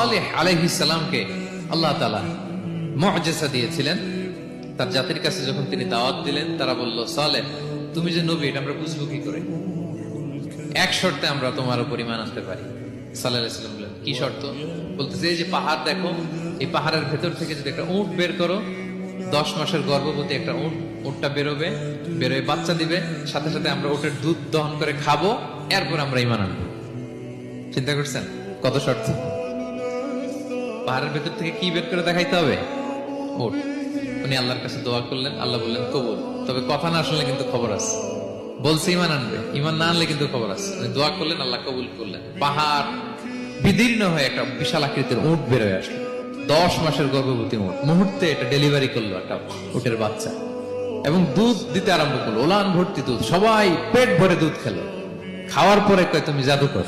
সালেহ আলাইহিস সালামকে আল্লাহ তাআলা মুআজিজা দিয়েছিলেন। তার জাতির কাছে যখন তিনি দাওয়াত দিলেন, তারা বলল, সালেহ তুমি যে নবী এটা আমরা বুঝবো কি করে? এক শর্তে আমরা তোমার উপর ঈমান আনতে পারি। সাল্লাল্লাহু আলাইহি ওয়াসাল্লাম বললেন, কি শর্ত? বলতেছে, এই যে পাহাড় দেখো, এই পাহাড়ের ভেতর থেকে যদি একটা উট বের করো, 10 মাসের গর্ভবতী একটা উটটা বেরোবে, বেরোয় বাচ্চা দিবে, সাথে সাথে আমরা উটের দুধ দহন করে খাবো, এরপর আমরা ঈমান আনবো। চিন্তা করছেন কত শর্ত? পাহাড়ের ভেতর থেকে কি বের করে দেখাইতে হবে? উট। উনি আল্লাহর কাছে দোয়া করলেন, আল্লাহ বললেন কবুল। তবে কথা না শুনলে কিন্তু খবর আছে। বলছে ঈমান আনবে, ঈমান না আনলে কিন্তু খবর আছে। উনি দোয়া করলেন, আল্লাহ কবুল করলেন। পাহাড় বিদীর্ণ হয়ে একটা বিশাল আকৃতির উট বের হয়ে আসলো। 10 মাসের গর্ভবতী উট মুহূর্তে এটা ডেলিভারি করলো, একটা উটের বাচ্চা, এবং দুধ দিতে আরম্ভ করলো, ওলান ভর্তি দুধ। সবাই পেট ভরে দুধ খেলো। খাওয়ার পরে কয় তুমি জাদুকর।